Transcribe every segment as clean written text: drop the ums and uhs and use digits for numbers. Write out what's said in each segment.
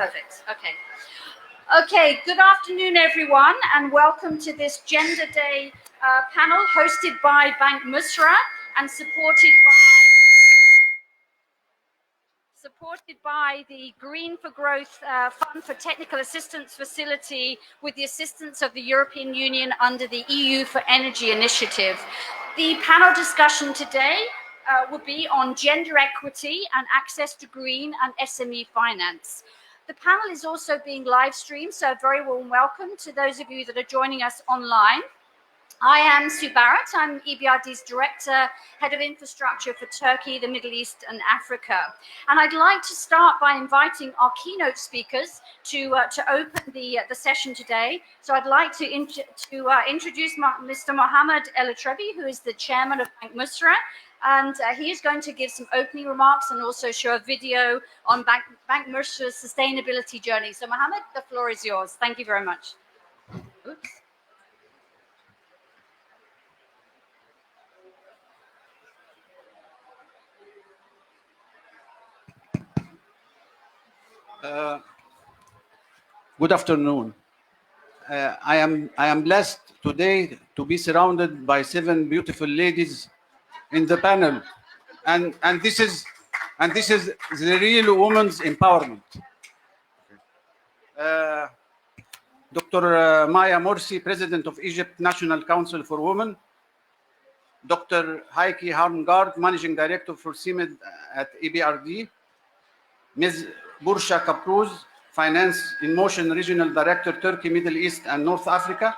Perfect. Okay. Okay, good afternoon, everyone, and welcome to this Gender Day panel hosted by Bank Musra and supported by the Green for Growth Fund for Technical Assistance Facility with the assistance of the European Union under the EU for Energy Initiative. The panel discussion today will be on gender equity and access to green and SME finance. The panel is also being live streamed, so a very warm welcome to those of you that are joining us online. I am Sue Barrett. I'm EBRD's Director, Head of Infrastructure for Turkey, the Middle East and Africa. And I'd like to start by inviting our keynote speakers to open the session today. So I'd like to introduce Mr. Mohammed El Atrebi, who is the Chairman of Bank Musra. And he is going to give some opening remarks and also show a video on Bank Musra's sustainability journey. So Mohammed, the floor is yours. Thank you very much. Oops. Good afternoon. I am blessed today to be surrounded by 7 beautiful ladies in the panel, and this is the real women's empowerment. Dr. Maya Morsi, President of Egypt National Council for Women. Dr. Heike Harmgaard, Managing Director for CIMED at EBRD. Ms. Bursha Kapruz, Finance in Motion Regional Director, Turkey, Middle East and North Africa.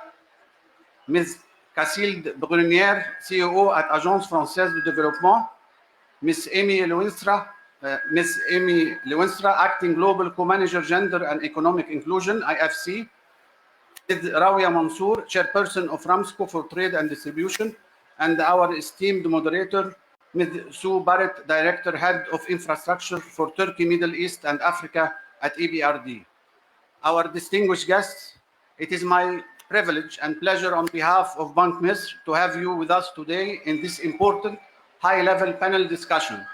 Ms. Casilde Brunière, CEO at Agence Française de Développement. Ms. Amy Lewinstra, Acting Global Co-Manager Gender and Economic Inclusion, IFC. Ms. Rawia Mansour, Chairperson of Ramsco for Trade and Distribution, and our esteemed moderator, Ms. Sue Barrett, Director, Head of Infrastructure for Turkey, Middle East and Africa at EBRD. Our distinguished guests, it is my privilege and pleasure on behalf of Bank Misr to have you with us today in this important high-level panel discussion,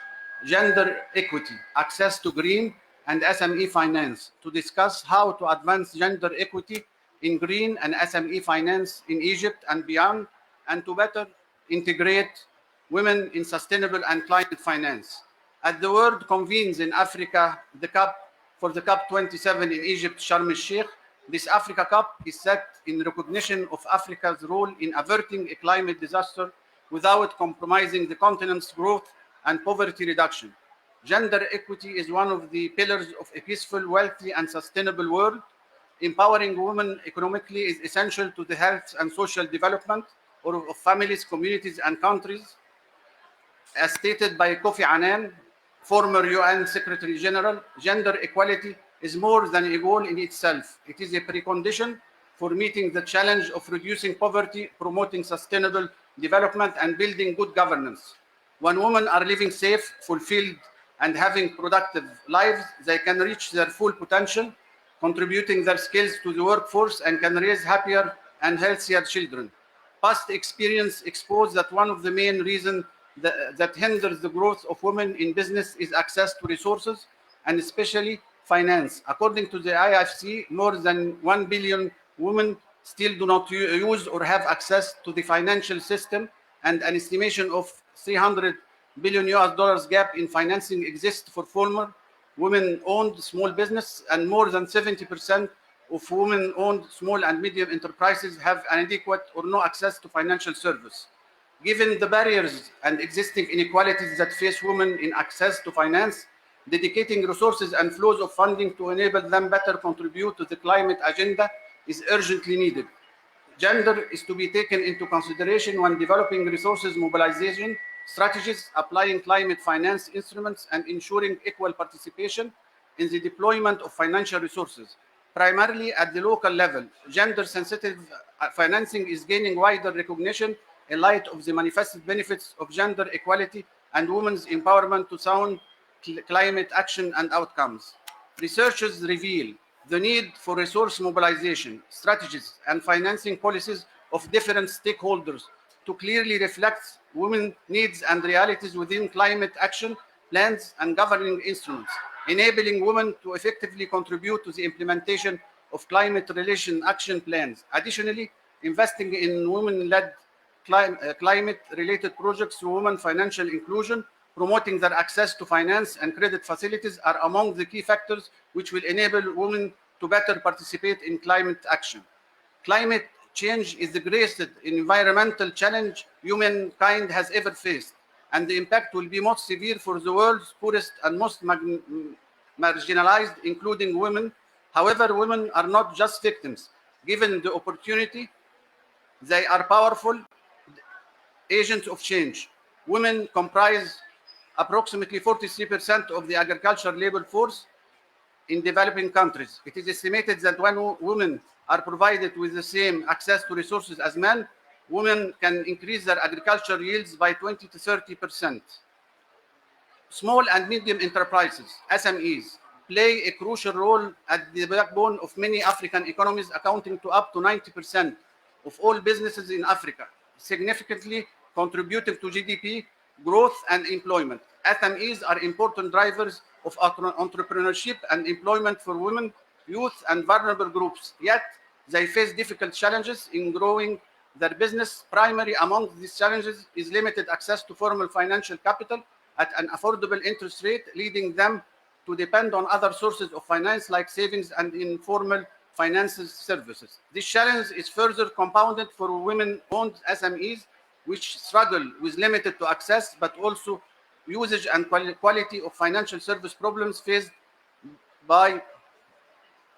Gender Equity, Access to Green and SME Finance, to discuss how to advance gender equity in green and SME finance in Egypt and beyond, and to better integrate women in sustainable and climate finance. As the world convenes in Africa, for the Cop27 in Egypt, Sharm el-Sheikh, this Africa Cup is set in recognition of Africa's role in averting a climate disaster without compromising the continent's growth and poverty reduction. Gender equity is one of the pillars of a peaceful, wealthy, and sustainable world. Empowering women economically is essential to the health and social development of families, communities, and countries. As stated by Kofi Annan, former UN Secretary General, gender equality is more than a goal in itself. It is a precondition for meeting the challenge of reducing poverty, promoting sustainable development, and building good governance. When women are living safe, fulfilled, and having productive lives, they can reach their full potential, contributing their skills to the workforce, and can raise happier and healthier children. Past experience exposed that one of the main reasons that hinders the growth of women in business is access to resources, and especially finance. According to the IFC, more than 1 billion women still do not use or have access to the financial system, and an estimation of $300 billion gap in financing exists for former women-owned small business, and more than 70% of women-owned small and medium enterprises have inadequate or no access to financial service. Given the barriers and existing inequalities that face women in access to finance, dedicating resources and flows of funding to enable them better contribute to the climate agenda is urgently needed. Gender is to be taken into consideration when developing resources mobilization strategies, applying climate finance instruments, and ensuring equal participation in the deployment of financial resources. Primarily at the local level, gender-sensitive financing is gaining wider recognition in light of the manifested benefits of gender equality and women's empowerment to sound climate action and outcomes. Researchers reveal the need for resource mobilization, strategies, and financing policies of different stakeholders to clearly reflect women's needs and realities within climate action plans and governing instruments. enabling women to effectively contribute to the implementation of climate-related action plans. Additionally, investing in women-led climate-related projects through women financial inclusion, promoting their access to finance and credit facilities are among the key factors which will enable women to better participate in climate action. Climate change is the greatest environmental challenge humankind has ever faced, and the impact will be most severe for the world's poorest and most marginalized, including women. However, women are not just victims. Given the opportunity, they are powerful agents of change. Women comprise approximately 43% of the agricultural labor force in developing countries. It is estimated that when women are provided with the same access to resources as men, women can increase their agricultural yields by 20 to 30%. Small and medium enterprises, SMEs, play a crucial role at the backbone of many African economies, accounting to up to 90% of all businesses in Africa, significantly contributing to GDP growth and employment. SMEs are important drivers of entrepreneurship and employment for women, youth, and vulnerable groups. Yet, they face difficult challenges in growing their business. Primary among these challenges is limited access to formal financial capital at an affordable interest rate, leading them to depend on other sources of finance like savings and informal financial services. This challenge is further compounded for women-owned SMEs, which struggle with limited to access, but also usage and quality of financial service problems faced by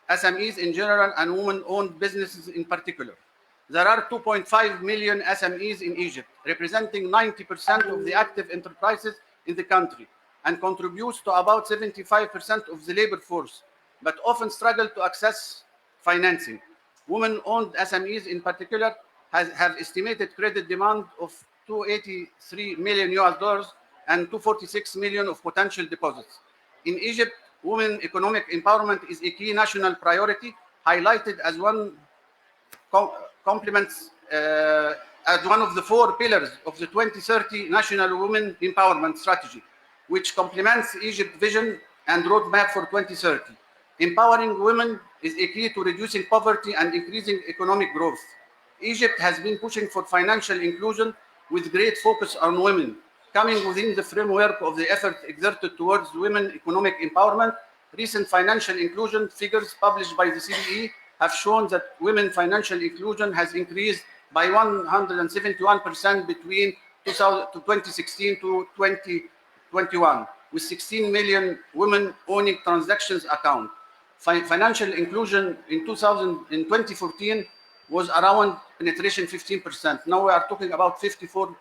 SMEs in general and women-owned businesses in particular. There are 2.5 million SMEs in Egypt, representing 90% of the active enterprises in the country, and contributes to about 75% of the labor force, but often struggle to access financing. Women-owned SMEs in particular have estimated credit demand of $283 million and $246 million of potential deposits. In Egypt, women economic empowerment is a key national priority, highlighted as one as one of the 4 pillars of the 2030 National Women Empowerment Strategy, which complements Egypt's vision and roadmap for 2030. Empowering women is a key to reducing poverty and increasing economic growth. Egypt has been pushing for financial inclusion with great focus on women, coming within the framework of the effort exerted towards women economic empowerment. Recent financial inclusion figures published by the CBE have shown that women financial inclusion has increased by 171% between 2016 to 2021, with 16 million women owning transactions account. Financial inclusion in 2014 was around penetration 15%. Now we are talking about 54%.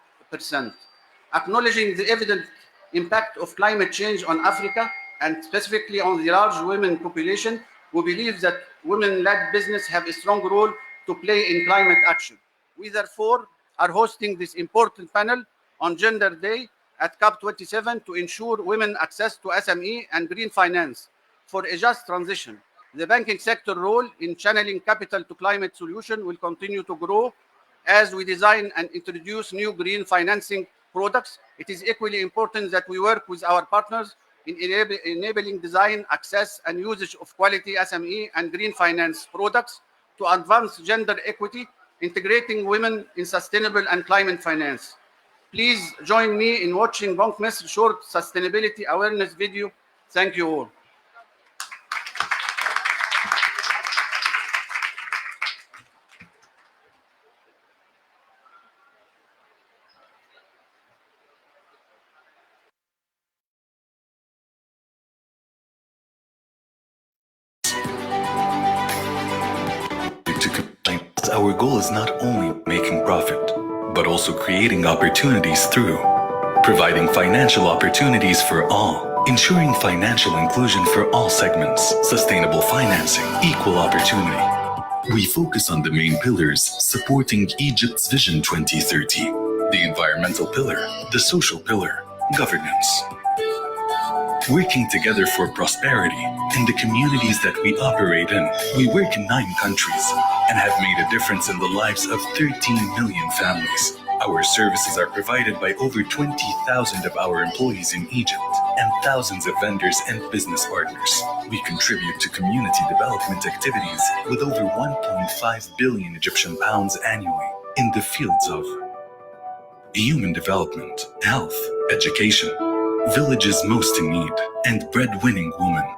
Acknowledging the evident impact of climate change on Africa and specifically on the large women population, we believe that women-led business have a strong role to play in climate action. We therefore are hosting this important panel on Gender Day at Cop27 to ensure women access to SME and green finance for a just transition. The banking sector role in channeling capital to climate solution will continue to grow as we design and introduce new green financing products. It is equally important that we work with our partners in enabling design, access, and usage of quality SME and green finance products to advance gender equity, integrating women in sustainable and climate finance. Please join me in watching Bank Misr short sustainability awareness video. Thank you all. Our goal is not only making profit, but also creating opportunities through providing financial opportunities for all, ensuring financial inclusion for all segments, sustainable financing, equal opportunity. We focus on the main pillars supporting Egypt's Vision 2030, the environmental pillar, the social pillar, governance. Working together for prosperity in the communities that we operate in. We work in 9 countries and have made a difference in the lives of 13 million families. Our services are provided by over 20,000 of our employees in Egypt and thousands of vendors and business partners. We contribute to community development activities with over 1.5 billion Egyptian pounds annually in the fields of human development, health, education, villages most in need, and breadwinning women.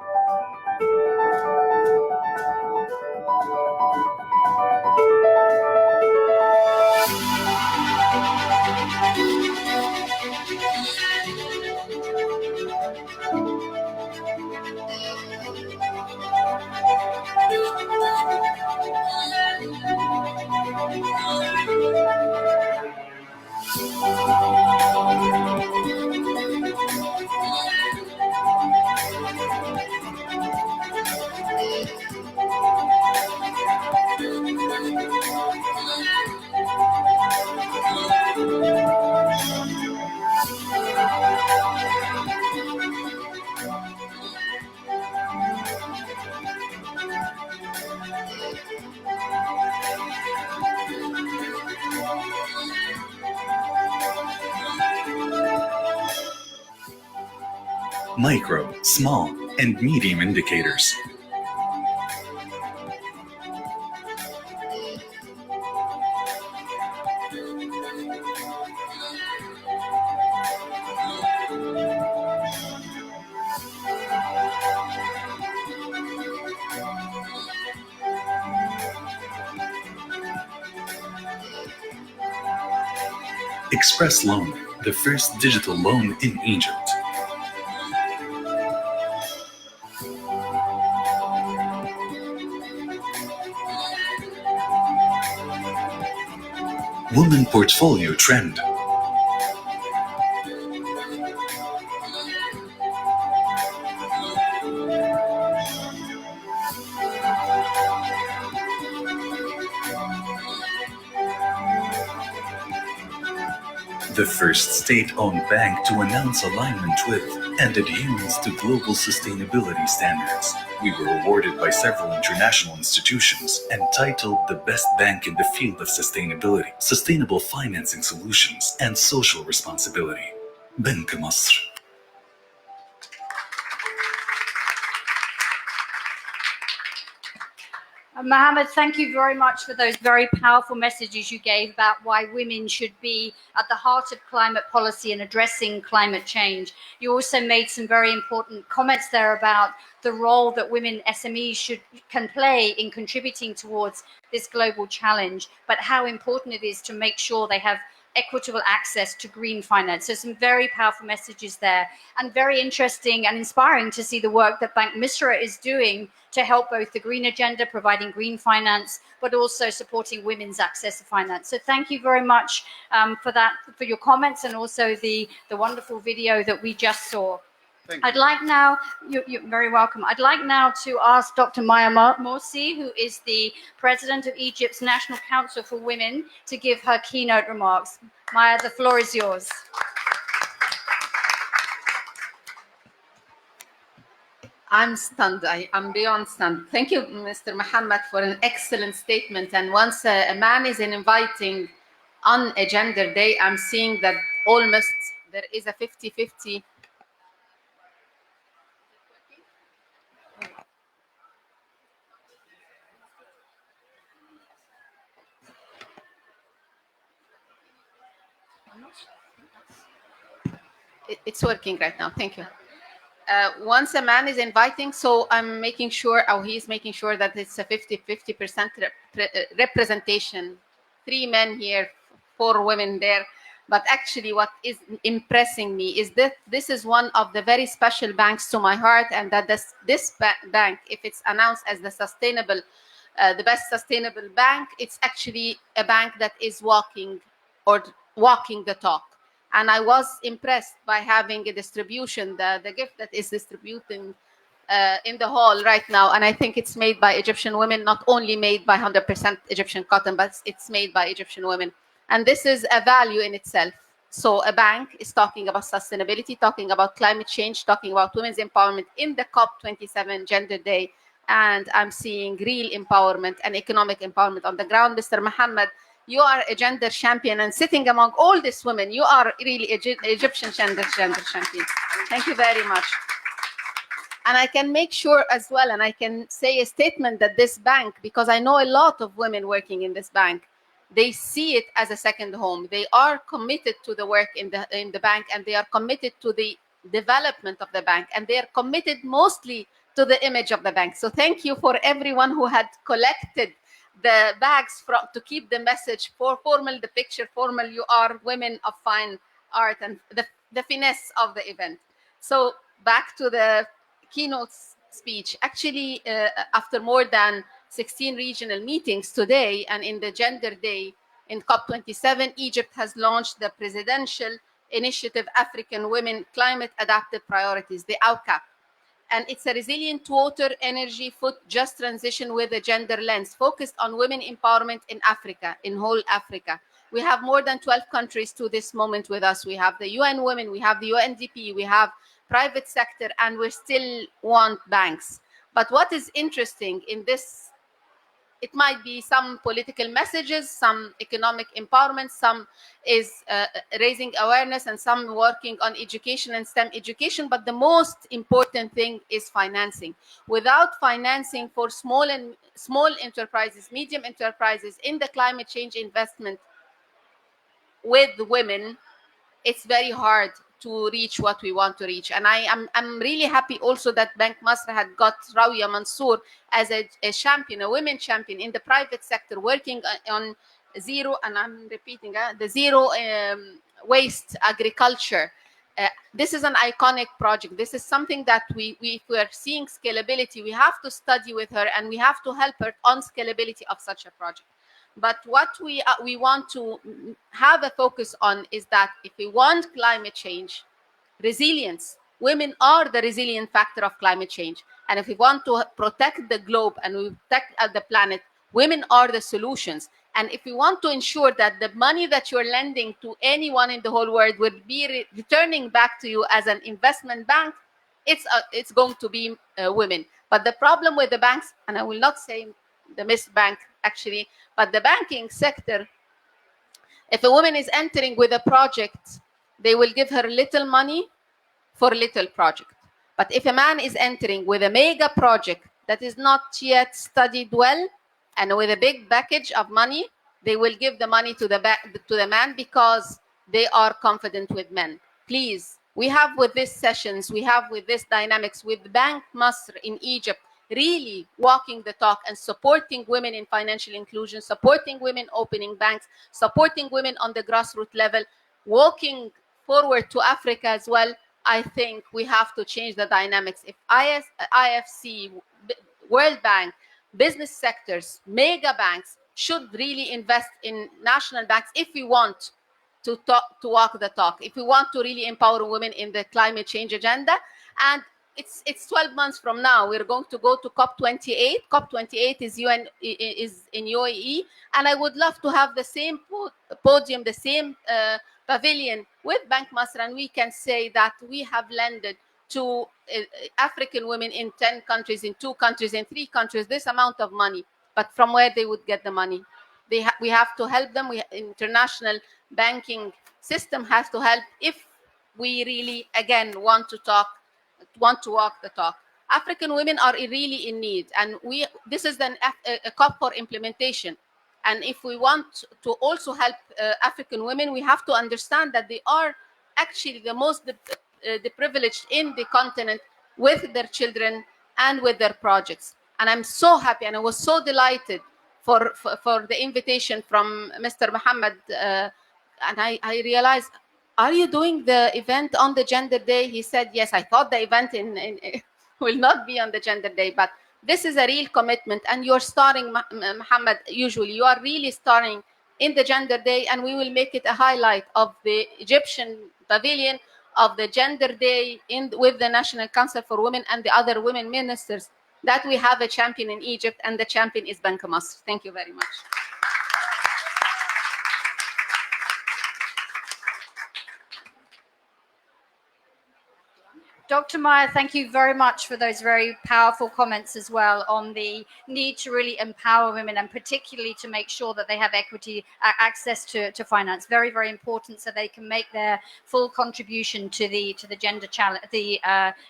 Micro, small, and medium indicators. Express Loan, the first digital loan in Egypt. Women Portfolio Trend. The first state-owned bank to announce alignment with and adherence to global sustainability standards. We were awarded by several international institutions and titled the best bank in the field of sustainability, sustainable financing solutions, and social responsibility. بنك مصر. Mohammed, thank you very much for those very powerful messages you gave about why women should be at the heart of climate policy and addressing climate change. You also made some very important comments there about the role that women SMEs can play in contributing towards this global challenge, but how important it is to make sure they have equitable access to green finance. So some very powerful messages there, and very interesting and inspiring to see the work that Bank Misra is doing to help both the green agenda, providing green finance, but also supporting women's access to finance. So thank you very much for that, for your comments, and also the wonderful video that we just saw. I'd like now, you're very welcome. I'd like now to ask Dr. Maya Morsi, who is the President of Egypt's National Council for Women, to give her keynote remarks. Maya, the floor is yours. I'm stunned. I'm beyond stunned. Thank you, Mr. Muhammad, for an excellent statement. And once a man is inviting on a gender day, I'm seeing that almost there is a 50-50. It's working right now. Thank you. Once a man is inviting, so I'm making sure, or he's making sure that it's a 50% representation. 3 men here, 4 women there. But actually what is impressing me is that this is one of the very special banks to my heart, and that this bank, if it's announced as the sustainable, the best sustainable bank, it's actually a bank that is walking the talk. And I was impressed by having a distribution, the gift that is distributing in the hall right now. And I think it's made by Egyptian women, not only made by 100% Egyptian cotton, but it's made by Egyptian women. And this is a value in itself. So a bank is talking about sustainability, talking about climate change, talking about women's empowerment in the Cop27 Gender Day. And I'm seeing real empowerment and economic empowerment on the ground. Mr. Muhammad, You are a gender champion, and sitting among all these women, you are really Egyptian gender champion. Thank you very much. And I can make sure as well, and I can say a statement that this bank, because I know a lot of women working in this bank, they see it as a second home. They are committed to the work in the bank, and they are committed to the development of the bank, and they are committed mostly to the image of the bank. So thank you for everyone who had collected the bags to keep the message for formal, the picture formal. You are women of fine art, and the finesse of the event. So back to the keynote speech. Actually, after more than 16 regional meetings today, and in the Gender Day in COP27, Egypt has launched the Presidential Initiative African Women Climate Adaptive Priorities, the AWCAP. And it's a resilient water, energy, food, just transition with a gender lens, focused on women empowerment in Africa, in whole Africa. We have more than 12 countries to this moment with us. We have the UN Women, we have the UNDP, we have private sector, and we still want banks. But what is interesting in this, it might be some political messages, some economic empowerment, some is raising awareness, and some working on education and STEM education. But the most important thing is financing. Without financing for small enterprises, medium enterprises in the climate change investment with women, it's very hard to reach what we want to reach. And I'm really happy also that Bank Masr had got Rawia Mansour as a champion, a women champion in the private sector, working on zero, and I'm repeating, the zero waste agriculture. This is an iconic project. This is something that if we are seeing scalability, we have to study with her, and we have to help her on scalability of such a project. But what we want to have a focus on is that if we want climate change, resilience, women are the resilient factor of climate change. And if we want to protect the globe and we protect the planet, women are the solutions. And if we want to ensure that the money that you're lending to anyone in the whole world will be returning back to you as an investment bank, it's going to be women. But the problem with the banks, and I will not say the Miss Bank actually, but the banking sector, if a woman is entering with a project, they will give her little money for little project. But if a man is entering with a mega project that is not yet studied well, and with a big package of money, they will give the money to the man, because they are confident with men. Please, we have with these sessions, we have with this dynamics, with Bank Masr in Egypt, really walking the talk and supporting women in financial inclusion, supporting women opening banks, supporting women on the grassroots level, walking forward to Africa as well. I think we have to change the dynamics. If IFC, World Bank, business sectors, mega banks should really invest in national banks if we want to walk the talk, if we want to really empower women in the climate change agenda. And it's 12 months from now. We're going to go to COP28. COP28 is in UAE, and I would love to have the same podium, the same pavilion with Bank Masr, and we can say that we have lended to African women in 10 countries, in 2 countries, in 3 countries, this amount of money. But from where they would get the money? We have to help them. International banking system has to help if we really, again, want to walk the talk. African women are really in need, and this is a COP for implementation. And if we want to also help African women, we have to understand that they are actually the most privileged in the continent, with their children and with their projects. And I'm so happy, and I was so delighted for the invitation from Mr. Mohammed. And I realized, are you doing the event on the Gender Day? He said, yes. I thought the event will not be on the Gender Day, but this is a real commitment. And you're starting, Mohammed, usually you are really starting in the Gender Day, and we will make it a highlight of the Egyptian pavilion of the Gender Day with the National Council for Women and the other women ministers, that we have a champion in Egypt, and the champion is Bank Masr. Thank you very much. Dr. Meyer, thank you very much for those very powerful comments as well on the need to really empower women, and particularly to make sure that they have equity access to finance. Very, very important, so they can make their full contribution to the gender challenge, the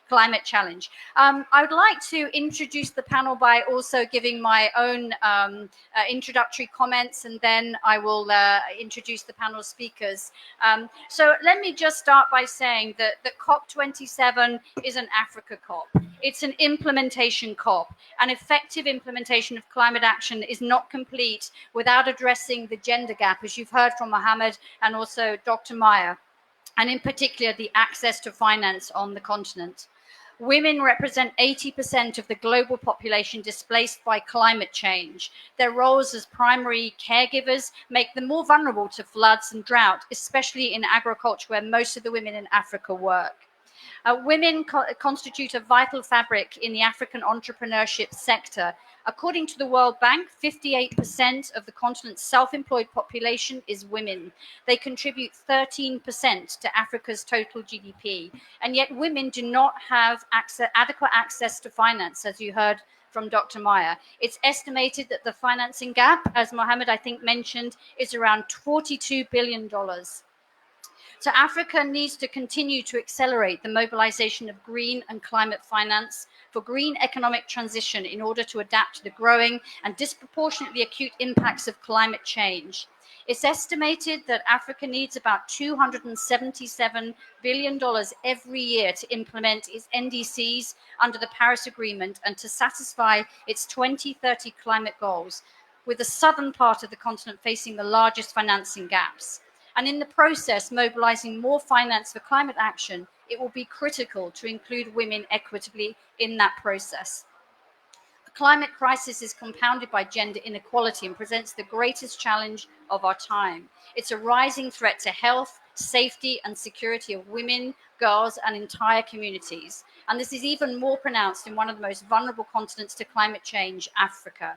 climate challenge. I would like to introduce the panel by also giving my own introductory comments, and then I will introduce the panel speakers. So let me just start by saying that COP27 is an Africa COP. It's an implementation COP. An effective implementation of climate action is not complete without addressing the gender gap, as you've heard from Mohammed and also Dr. Meyer, and in particular the access to finance on the continent. Women represent 80% of the global population displaced by climate change. Their roles as primary caregivers make them more vulnerable to floods and drought, especially in agriculture, where most of the women in Africa work. Women constitute a vital fabric in the African entrepreneurship sector. According to the World Bank, 58% of the continent's self-employed population is women. They contribute 13% to Africa's total GDP. And yet women do not have adequate access to finance, as you heard from Dr. Meyer. It's estimated that the financing gap, as Mohammed, I think, mentioned, is around $42 billion. So Africa needs to continue to accelerate the mobilization of green and climate finance for green economic transition in order to adapt to the growing and disproportionately acute impacts of climate change. It's estimated that Africa needs about $277 billion every year to implement its NDCs under the Paris Agreement and to satisfy its 2030 climate goals, with the southern part of the continent facing the largest financing gaps. And in the process, mobilizing more finance for climate action, it will be critical to include women equitably in that process. The climate crisis is compounded by gender inequality and presents the greatest challenge of our time. It's a rising threat to health, safety, and security of women, girls, and entire communities. And this is even more pronounced in one of the most vulnerable continents to climate change, Africa.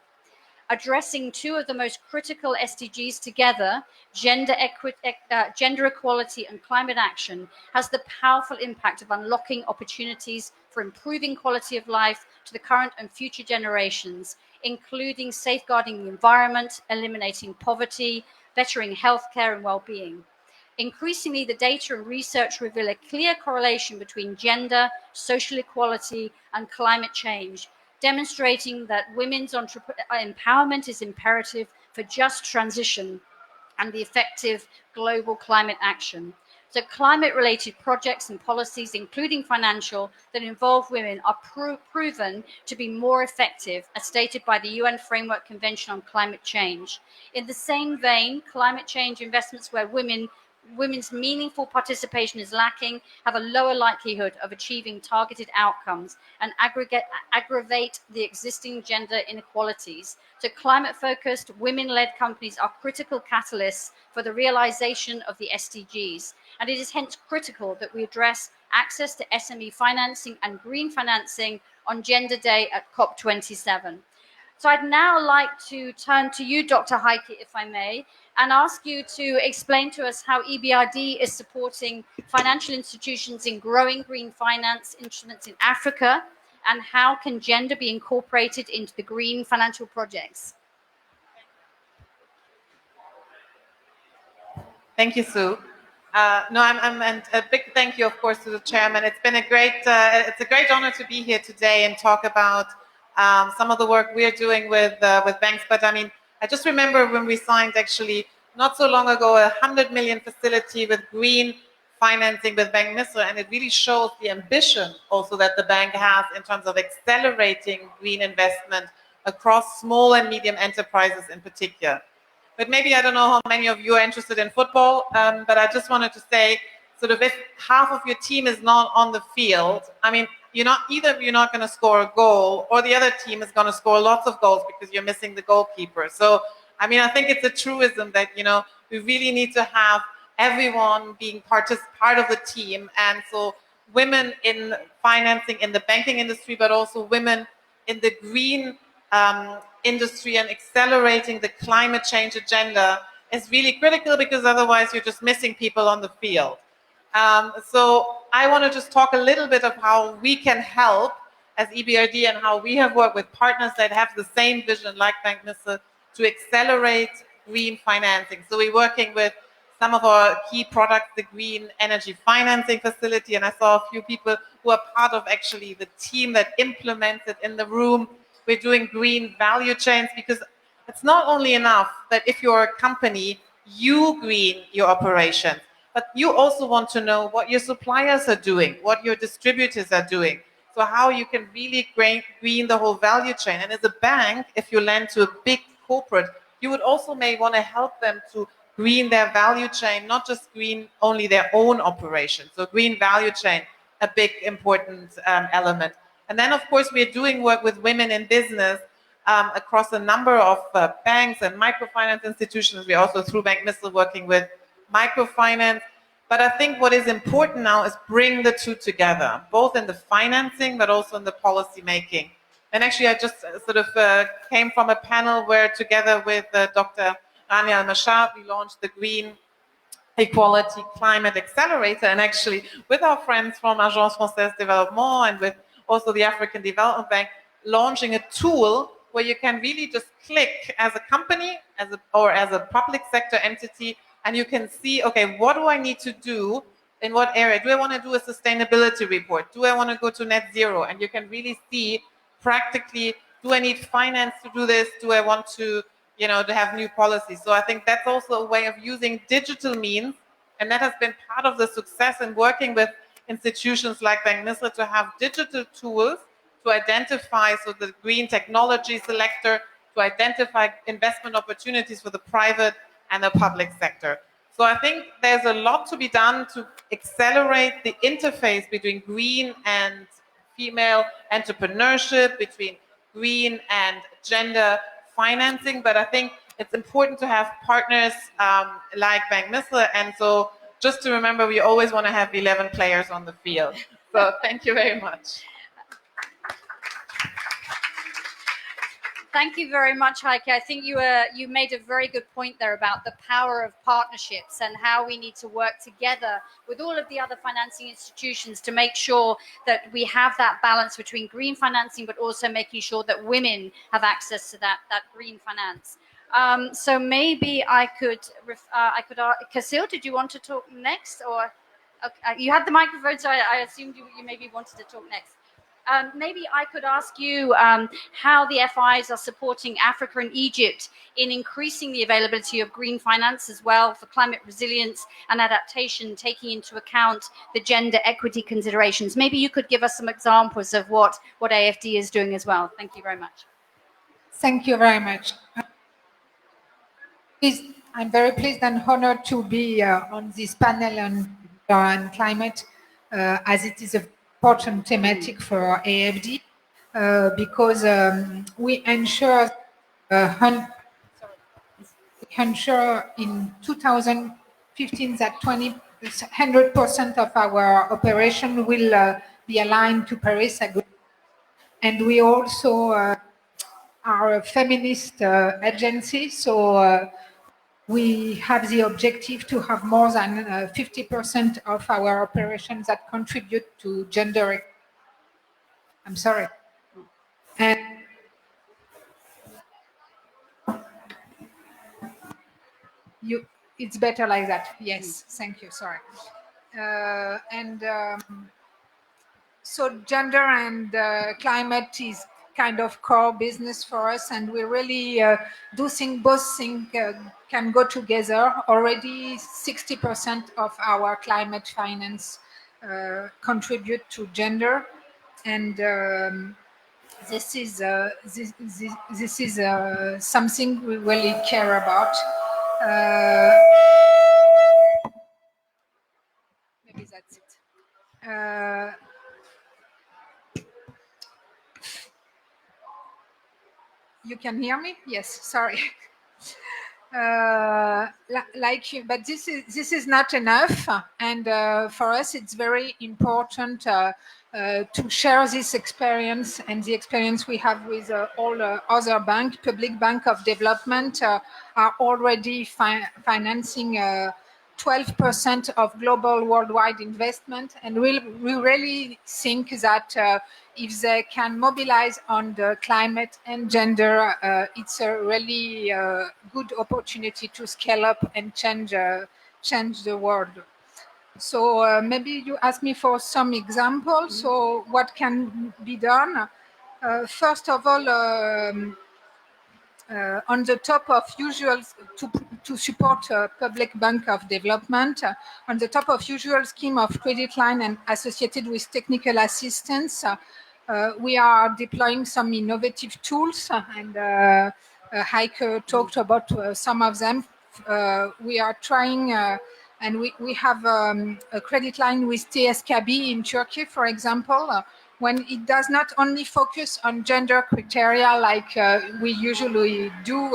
Addressing two of the most critical SDGs together, gender equality and climate action, has the powerful impact of unlocking opportunities for improving quality of life to the current and future generations, including safeguarding the environment, eliminating poverty, bettering healthcare and well-being. Increasingly, the data and research reveal a clear correlation between gender, social equality, and climate change, demonstrating that women's empowerment is imperative for just transition and the effective global climate action. So climate-related projects and policies, including financial, that involve women are proven to be more effective, as stated by the UN Framework Convention on Climate Change. In the same vein, climate change investments where women's meaningful participation is lacking have a lower likelihood of achieving targeted outcomes and aggravate the existing gender inequalities. So climate-focused, women-led companies are critical catalysts for the realization of the SDGs. And it is hence critical that we address access to SME financing and green financing on Gender Day at COP27. So I'd now like to turn to you, Dr. Heike, if I may, and ask you to explain to us how EBRD is supporting financial institutions in growing green finance instruments in Africa, and how can gender be incorporated into the green financial projects? Thank you, Sue. And a big thank you, of course, to the chairman. It's been it's a great honor to be here today and talk about some of the work we're doing with banks. But I mean, I just remember when we signed, actually, not so long ago, a 100 million facility with green financing with Bank Misr, and it really shows the ambition also that the bank has in terms of accelerating green investment across small and medium enterprises in particular. But maybe, I don't know how many of you are interested in football, but I just wanted to say, sort of, if half of your team is not on the field, I mean, either you're not going to score a goal, or the other team is going to score lots of goals because you're missing the goalkeeper. So, I mean, I think it's a truism that, we really need to have everyone being part of the team. And so women in financing in the banking industry, but also women in the green industry and accelerating the climate change agenda is really critical, because otherwise you're just missing people on the field. So I want to just talk a little bit of how we can help as EBRD and how we have worked with partners that have the same vision like Bank Mr. to accelerate green financing. So we're working with some of our key products, the Green Energy Financing Facility, and I saw a few people who are part of actually the team that implements it in the room. We're doing green value chains because it's not only enough that if you're a company, you green your operations, but you also want to know what your suppliers are doing, what your distributors are doing. So how you can really green the whole value chain. And as a bank, if you lend to a big corporate, you would also may want to help them to green their value chain, not just green only their own operations. So green value chain, a big important element. And then of course we're doing work with women in business across a number of banks and microfinance institutions. We're also through Bank Mr. working with microfinance. But I think what is important now is bring the two together, both in the financing, but also in the policy making. And actually, I just sort of came from a panel where together with Dr. Rania Al-Mashar, we launched the Green Equality Climate Accelerator. And actually, with our friends from Agence Française Développement and with also the African Development Bank, launching a tool where you can really just click as a company or as a public sector entity, and you can see, okay, what do I need to do in what area? Do I want to do a sustainability report? Do I want to go to net zero? And you can really see practically, do I need finance to do this? Do I want to, to have new policies? So I think that's also a way of using digital means, and that has been part of the success in working with institutions like Bank Mr. to have digital tools to identify, so the green technology selector, to identify investment opportunities for the private and the public sector. So I think there's a lot to be done to accelerate the interface between green and female entrepreneurship, between green and gender financing. But I think it's important to have partners like Bank Mr. And so just to remember, we always want to have 11 players on the field. So thank you very much. Thank you very much, Heike. I think you made a very good point there about the power of partnerships and how we need to work together with all of the other financing institutions to make sure that we have that balance between green financing, but also making sure that women have access to that green finance. So maybe I could, Kasil, did you want to talk next? Or okay, you had the microphone, so I assumed you maybe wanted to talk next. Maybe I could ask you how the FIs are supporting Africa and Egypt in increasing the availability of green finance as well for climate resilience and adaptation, taking into account the gender equity considerations. Maybe you could give us some examples of what AFD is doing as well. Thank you very much. Thank you very much. I'm very pleased and honored to be on this panel on climate, as it is an important thematic for AFD, because we ensure in 2015 that 100% of our operation will be aligned to Paris Agreement. And we also are a feminist agency, so we have the objective to have more than 50% of our operations that contribute to gender. I'm sorry. And it's better like that. Yes, thank you. Sorry. So gender and climate is kind of core business for us, and we really do think both things can go together. Already 60% of our climate finance contribute to gender, and this is something we really care about. Maybe that's it. You can hear me? Yes, sorry. But this is not enough, and for us it's very important to share this experience and the experience we have with all other banks. Public Bank of Development are already financing 12% of global worldwide investment, and we really think that if they can mobilize on the climate and gender, it's a really good opportunity to scale up and change the world. So maybe you ask me for some examples. So what can be done? First of all, on the top of usual, to support Public Bank of Development, on the top of usual scheme of credit line and associated with technical assistance, we are deploying some innovative tools, and Heike talked about some of them. We are trying, and we have a credit line with TSKB in Turkey, for example, when it does not only focus on gender criteria like we usually do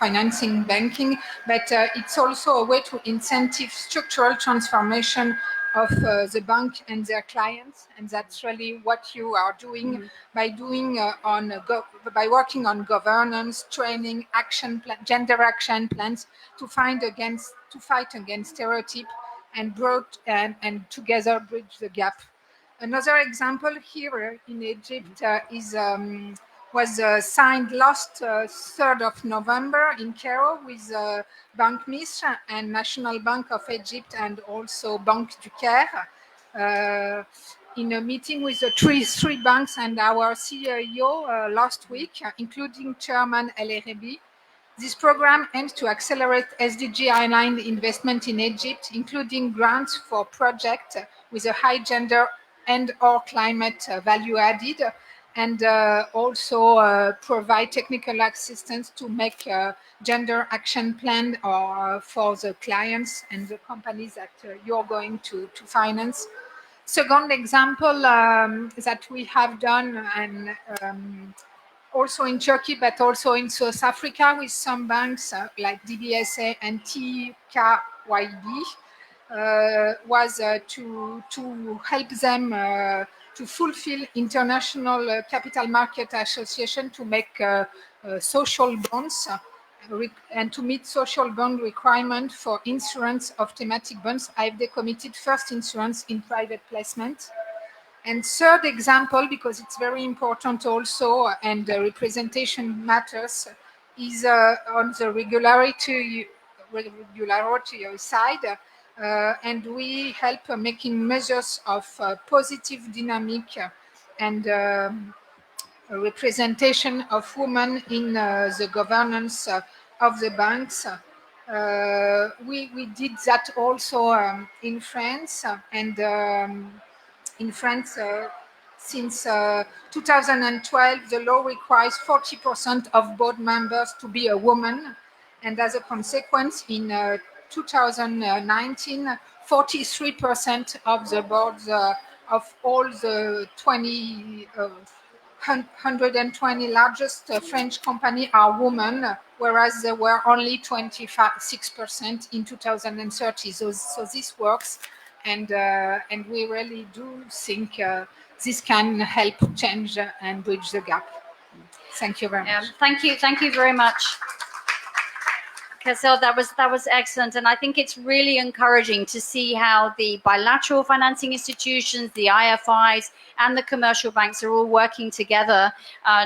financing banking, but it's also a way to incentive structural transformation of the bank and their clients, and that's really what you are doing by doing by working on governance, training, action plan, gender action plans to fight against stereotype and together bridge the gap. Another example here in Egypt was signed last 3rd of November in Cairo with Bank Misr and National Bank of Egypt and also Banque du Caire in a meeting with the three banks and our CEO last week, including Chairman El Erebi. This program aims to accelerate SDG-aligned investment in Egypt, including grants for projects with a high gender and/or climate value added, and also provide technical assistance to make gender action plan for the clients and the companies that you're going to finance. Second example that we have done, and also in Turkey, but also in South Africa with some banks like DBSA and TKYB, was to help them to fulfill International Capital Market Association to make social bonds and to meet social bond requirement for insurance of thematic bonds. AFD committed first insurance in private placement. And third example, because it's very important also, and the representation matters, is on the regularity side. And we help making measures of positive dynamic and representation of women in the governance of the banks. We did that also in France, and in France, since 2012, the law requires 40% of board members to be a woman. And as a consequence, in 2019, 43% of the boards of all the 120 largest French companies are women, whereas there were only 26% in 2030. So this works. And we really do think this can help change and bridge the gap. Thank you very much. Thank you very much, Kasil. That was excellent, and I think it's really encouraging to see how the bilateral financing institutions, the IFIs, and the commercial banks are all working together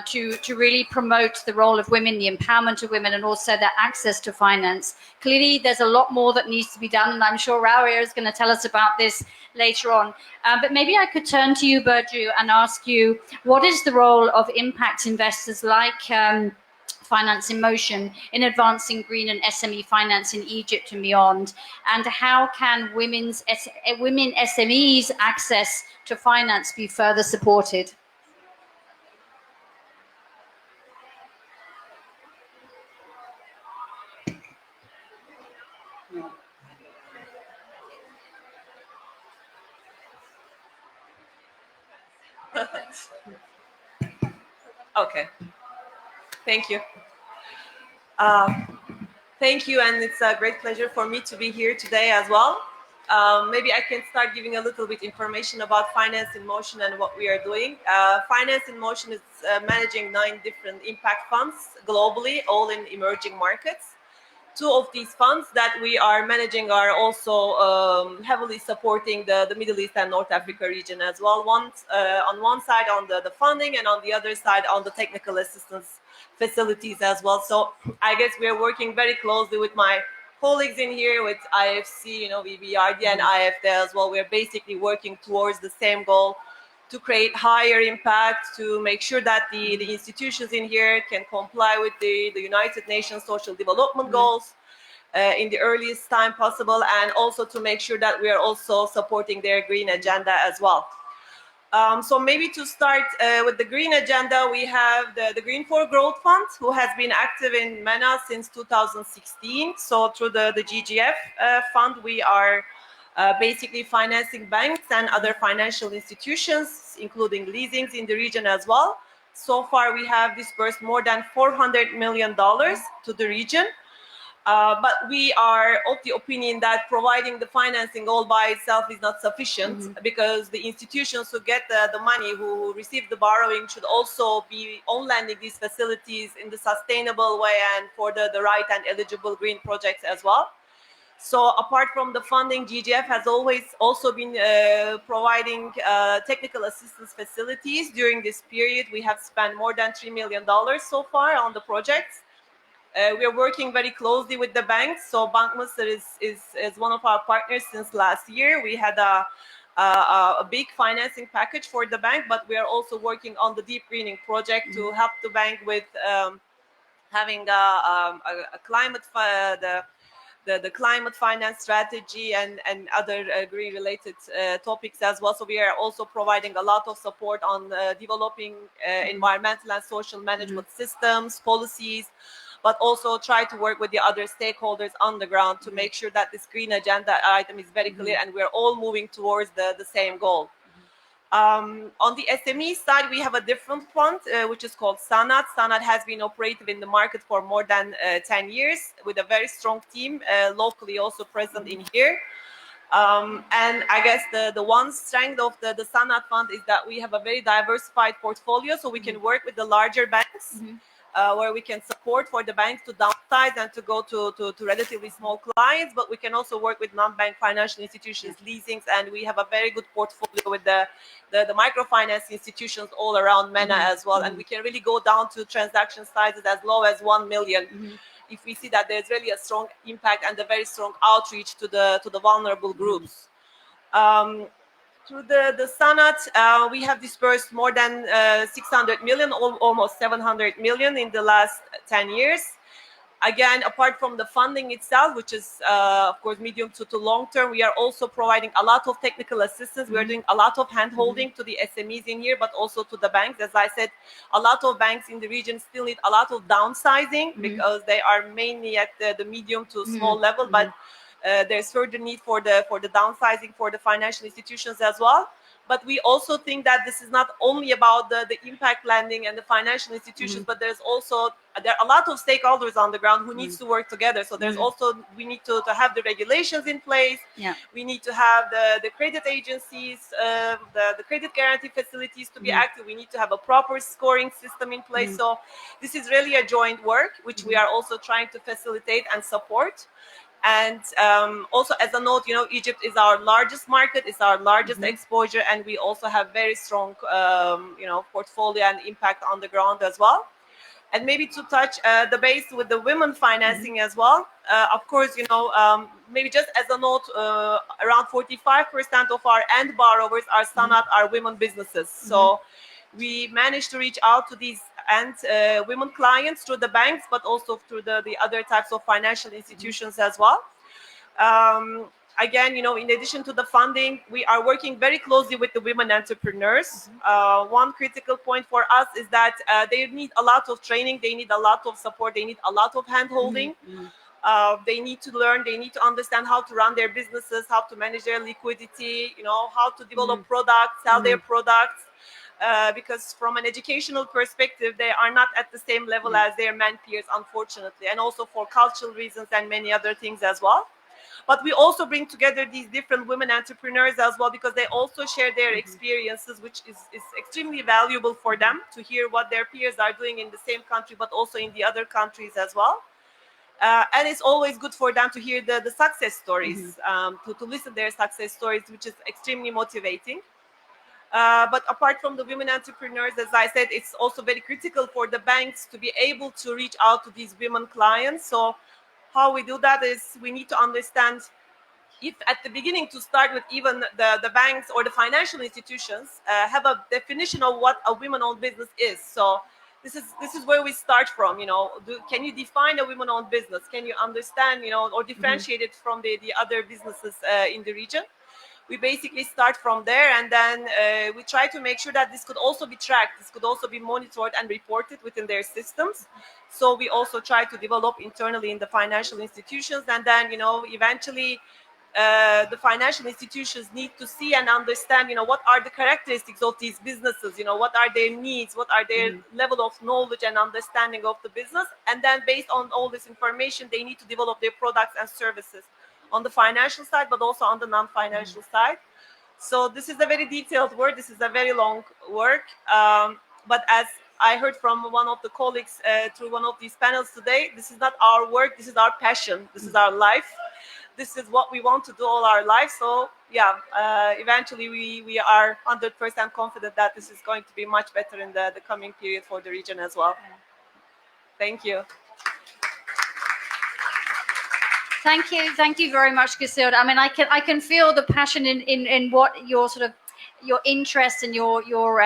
to really promote the role of women, the empowerment of women, and also their access to finance. Clearly, there's a lot more that needs to be done, and I'm sure Rawia is going to tell us about this later on. But maybe I could turn to you, Burcu, and ask you, what is the role of impact investors like Finance in Motion in advancing green and SME finance in Egypt and beyond? And how can women SMEs' access to finance be further supported? Okay. Thank you. Thank you, and it's a great pleasure for me to be here today as well. Maybe I can start giving a little bit information about Finance in Motion and what we are doing. Finance in Motion is managing 9 different impact funds globally, all in emerging markets. Two of these funds that we are managing are also heavily supporting the Middle East and North Africa region as well. One on one side on the funding, and on the other side on the technical assistance facilities as well. So I guess we are working very closely with my colleagues in here, with IFC, VBRD and IFD as well. We're basically working towards the same goal, to create higher impact, to make sure that the institutions in here can comply with the United Nations Social Development Goals in the earliest time possible, and also to make sure that we are also supporting their green agenda as well. So maybe to start with the green agenda, we have the Green for Growth Fund, who has been active in MENA since 2016. So through the GGF fund, we are basically financing banks and other financial institutions, including leasings in the region as well. So far, we have disbursed more than $400 million to the region. But we are of the opinion that providing the financing all by itself is not sufficient, because the institutions who get the money, who receive the borrowing, should also be on lending these facilities in the sustainable way and for the right and eligible green projects as well. So apart from the funding, GGF has always also been providing technical assistance facilities. During this period, we have spent more than $3 million so far on the projects. We are working very closely with the banks. So Bank Mısır is one of our partners since last year. We had a big financing package for the bank, but we are also working on the deep greening project to help the bank with having a climate the climate finance strategy and other green related topics as well. So we are also providing a lot of support on developing environmental and social management systems, policies, but also try to work with the other stakeholders on the ground to make sure that this green agenda item is very clear and we're all moving towards the same goal. On the SME side, we have a different fund, which is called Sanat. Sanat has been operative in the market for more than 10 years with a very strong team, locally also present in here. And I guess the one strength of the Sanat fund is that we have a very diversified portfolio, so we can work with the larger banks, where we can support for the banks to downsize and to go to relatively small clients, but we can also work with non-bank financial institutions, leasings, and we have a very good portfolio with the microfinance institutions all around MENA as well. And we can really go down to transaction sizes as low as 1 million if we see that there's really a strong impact and a very strong outreach to the vulnerable groups. Through the Sanat, we have disbursed more than 600 million, almost 700 million in the last 10 years. Again, apart from the funding itself, which is, of course, medium to long term, we are also providing a lot of technical assistance. We are doing a lot of hand-holding to the SMEs in here, but also to the banks. As I said, a lot of banks in the region still need a lot of downsizing because they are mainly at the medium to small level, but there's further need for the downsizing for the financial institutions as well. But we also think that this is not only about the impact lending and the financial institutions, but there are a lot of stakeholders on the ground who needs to work together. So there's also, we need to have the regulations in place. We need to have the credit agencies, the credit guarantee facilities to be active. We need to have a proper scoring system in place. So this is really a joint work, which we are also trying to facilitate and support. And also, as a note, Egypt is our largest market, it's our largest exposure, and we also have very strong, portfolio and impact on the ground as well. And maybe to touch the base with the women financing as well. Of course, maybe just as a note, around 45% of our end borrowers are Sanat, are women businesses. So we managed to reach out to these and women clients through the banks, but also through the other types of financial institutions as well. Again, in addition to the funding, we are working very closely with the women entrepreneurs. One critical point for us is that they need a lot of training, they need a lot of support, they need a lot of hand-holding. They need to learn, they need to understand how to run their businesses, how to manage their liquidity, how to develop products, sell their products. Because from an educational perspective, they are not at the same level as their men peers, unfortunately, and also for cultural reasons and many other things as well. But we also bring together these different women entrepreneurs as well, because they also share their experiences, which is extremely valuable for them to hear what their peers are doing in the same country, but also in the other countries as well. And it's always good for them to hear the success stories, to listen their success stories, which is extremely motivating. But apart from the women entrepreneurs, as I said, it's also very critical for the banks to be able to reach out to these women clients. So how we do that is we need to understand if at the beginning to start with, even the banks or the financial institutions have a definition of what a women-owned business is. So this is where we start from. Can you define a women-owned business? Can you understand, or differentiate it from the other businesses in the region? We basically start from there, and then we try to make sure that this could also be tracked. This could also be monitored and reported within their systems. So we also try to develop internally in the financial institutions, and then eventually the financial institutions need to see and understand, what are the characteristics of these businesses, what are their needs, what are their level of knowledge and understanding of the business. And then based on all this information, they need to develop their products and services on the financial side, but also on the non-financial side. So this is a very detailed work. This is a very long work. But as I heard from one of the colleagues through one of these panels today, this is not our work. This is our passion. This is our life. This is what we want to do all our life. So yeah, eventually we are 100% confident that this is going to be much better in the coming period for the region as well. Thank you. Thank you very much, Casilda. I mean, I can feel the passion in what your sort of your interest and your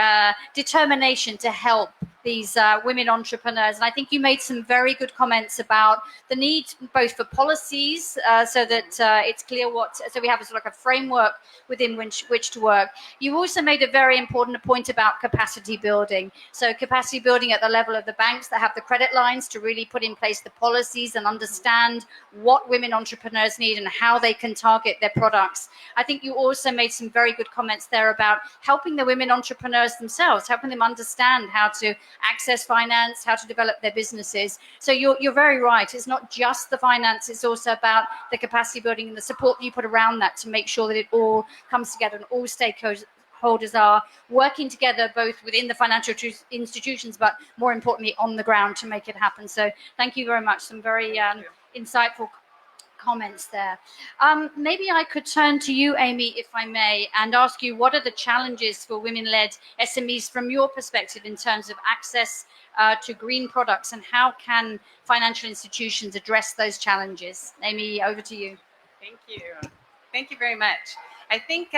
determination to help these women entrepreneurs. And I think you made some very good comments about the need both for policies so that it's clear so we have a sort of like a framework within which to work. You also made a very important point about capacity building. So capacity building at the level of the banks that have the credit lines to really put in place the policies and understand what women entrepreneurs need and how they can target their products. I think you also made some very good comments there about helping the women entrepreneurs themselves, helping them understand how to access finance, how to develop their businesses. So you're very right. It's not just the finance, it's also about the capacity building and the support you put around that to make sure that it all comes together and all stakeholders are working together both within the financial institutions, but more importantly on the ground to make it happen. So thank you very much. Some very insightful comments there. Maybe I could turn to you, Amy, if I may, and ask you, what are the challenges for women-led SMEs from your perspective in terms of access to green products, and how can financial institutions address those challenges? Amy, over to you. Thank you. Thank you very much. I think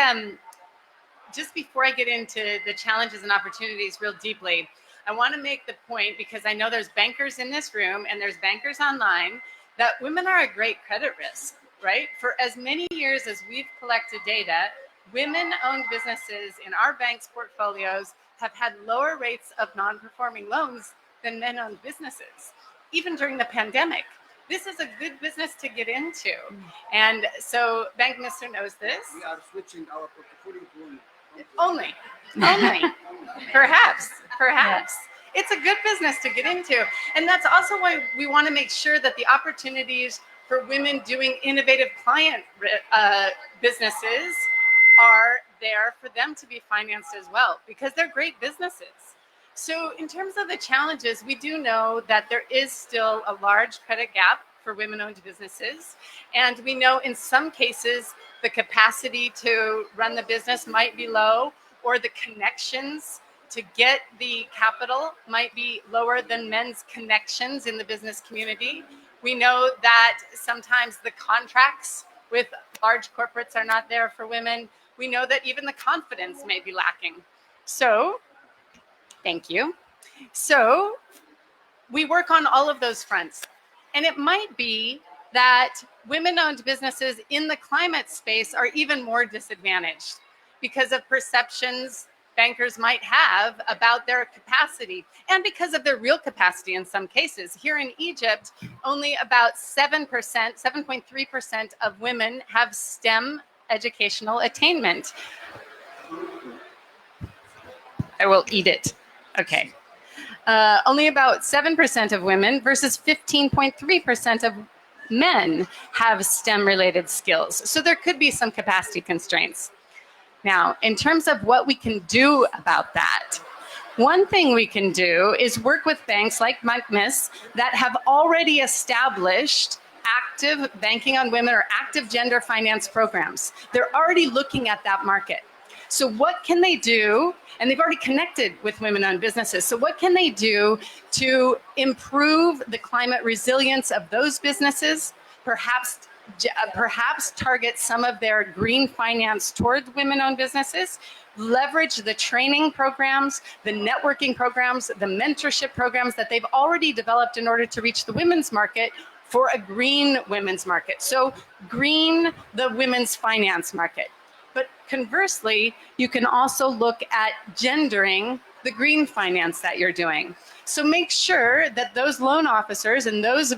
just before I get into the challenges and opportunities real deeply, I want to make the point, because I know there's bankers in this room and there's bankers online, that women are a great credit risk, right? For as many years as we've collected data, women-owned businesses in our bank's portfolios have had lower rates of non-performing loans than men-owned businesses, even during the pandemic. This is a good business to get into. And so Bank Minister knows this. We are switching our portfolio to women. Only. Perhaps. Yeah. It's a good business to get into. And that's also why we want to make sure that the opportunities for women doing innovative client businesses are there for them to be financed as well, because they're great businesses. So in terms of the challenges, we do know that there is still a large credit gap for women-owned businesses. And we know in some cases, the capacity to run the business might be low, or the connections to get the capital might be lower than men's connections in the business community. We know that sometimes the contracts with large corporates are not there for women. We know that even the confidence may be lacking. So, thank you. So, we work on all of those fronts. And it might be that women-owned businesses in the climate space are even more disadvantaged because of perceptions bankers might have about their capacity, and because of their real capacity in some cases. Here in Egypt, only about 7.3% of women have STEM educational attainment. I will eat it. Okay. Only about 7% of women versus 15.3% of men have STEM-related skills. So there could be some capacity constraints. Now, in terms of what we can do about that, One thing we can do is work with banks like MIS that have already established active banking on women or active gender finance programs. They're already looking at that market. So what can they do? And they've already connected with women-owned businesses. So what can they do to improve the climate resilience of those businesses? Perhaps target some of their green finance towards women-owned businesses, leverage the training programs, the networking programs, the mentorship programs that they've already developed in order to reach the women's market for a green women's market. So green the women's finance market. But conversely, you can also look at gendering the green finance that you're doing. So make sure that those loan officers and those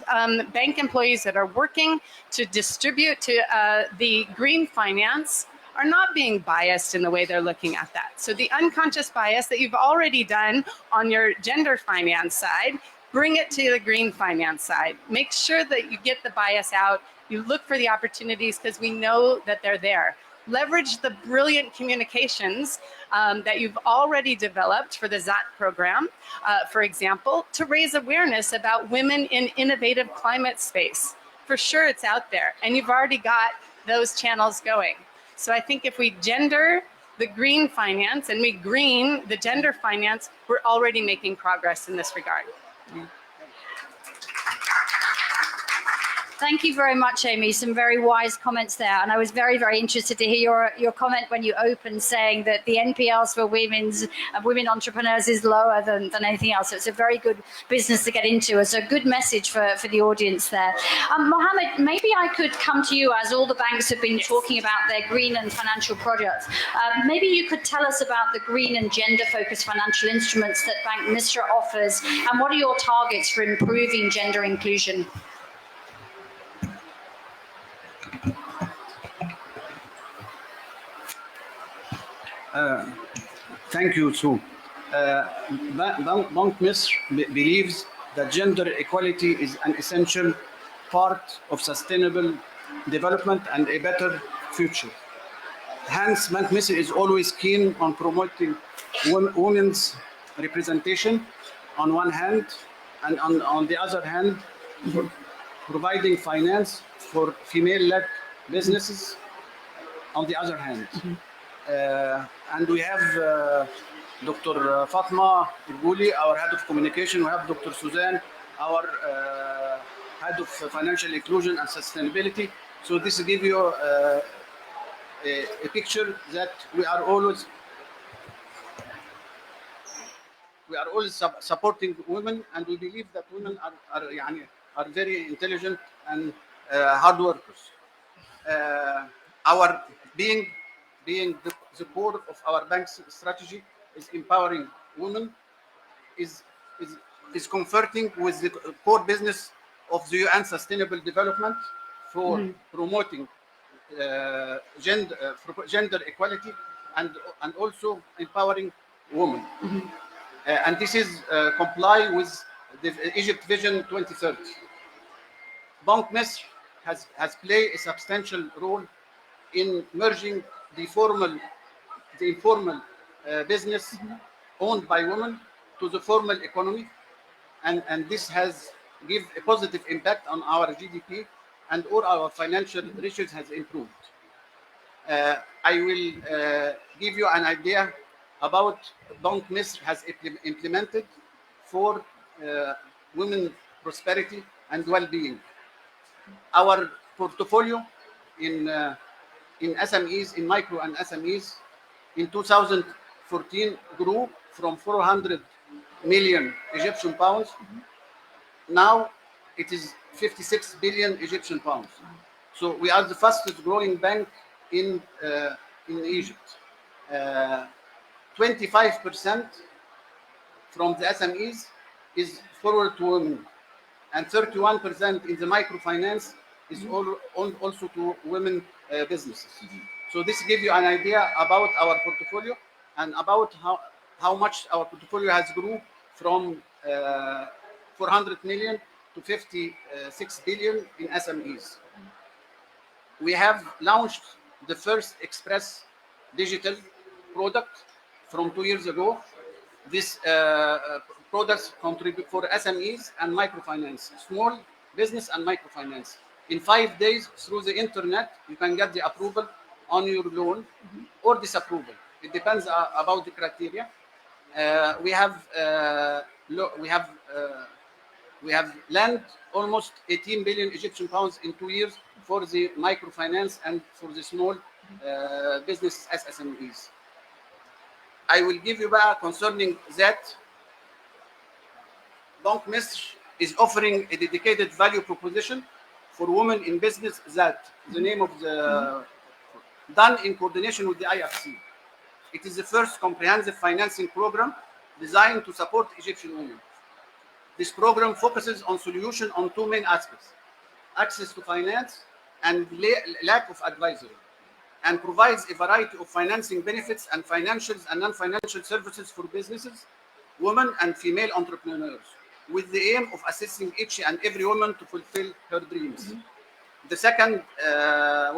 bank employees that are working to distribute to the green finance are not being biased in the way they're looking at that. So the unconscious bias that you've already done on your gender finance side, bring it to the green finance side. Make sure that you get the bias out. You look for the opportunities because we know that they're there. Leverage the brilliant communications that you've already developed for the ZAT program, for example, to raise awareness about women in innovative climate space. For sure it's out there, and you've already got those channels going. So I think if we gender the green finance and we green the gender finance, we're already making progress in this regard. Thank you very much, Amy. Some very wise comments there. And I was very, very interested to hear your comment when you opened saying that the NPLs for women entrepreneurs is lower than anything else. So it's a very good business to get into. It's a good message for the audience there. Mohammed, maybe I could come to you as all the banks have been talking about their green and financial products. Maybe you could tell us about the green and gender-focused financial instruments that Bank Misra offers, and what are your targets for improving gender inclusion? Thank you, Sue. Bank Misr believes that gender equality is an essential part of sustainable development and a better future. Hence, Bank Misr is always keen on promoting women's representation on one hand, and on the other hand, providing finance for female-led businesses on the other hand. And we have Dr. Fatma Ibouli, our head of communication. We have Dr. Suzanne, our head of financial inclusion and sustainability. So this gives you a picture that we are always supporting women, and we believe that women are very intelligent and hard workers. Our being the core of our bank's strategy is empowering women, is comforting with the core business of the UN Sustainable Development for promoting gender equality and also empowering women. And this is comply with the Egypt Vision 2030. Bank Misr has played a substantial role in merging the informal business owned by women to the formal economy, and this has given a positive impact on our GDP, and all our financial ratios has improved. I will give you an idea about Bank Misr has implemented for women prosperity and well-being. Our portfolio in SMEs, in micro and SMEs, in 2014 grew from 400 million Egyptian pounds. Now it is 56 billion Egyptian pounds. So we are the fastest growing bank in Egypt. 25% from the SMEs is forward to women, and 31% in the microfinance is also to women businesses. So this gives you an idea about our portfolio and about how much our portfolio has grew from 400 million to 56 billion in SMEs. We have launched the first express digital product from 2 years ago. These products contribute for SMEs and microfinance, small business and microfinance. In 5 days through the internet, you can get the approval on your loan or disapproval. It depends about the criteria. We have lent almost 18 billion Egyptian pounds in 2 years for the microfinance and for the small businesses as SMEs. I will give you back concerning that. Bank Misr is offering a dedicated value proposition for women in business that the name of the done in coordination with the IFC. It is the first comprehensive financing program designed to support Egyptian women. This program focuses on solution on 2 main aspects: access to finance and lack of advisory, and provides a variety of financing benefits and financial and non-financial services for businesses, women and female entrepreneurs, with the aim of assisting each and every woman to fulfill her dreams. The second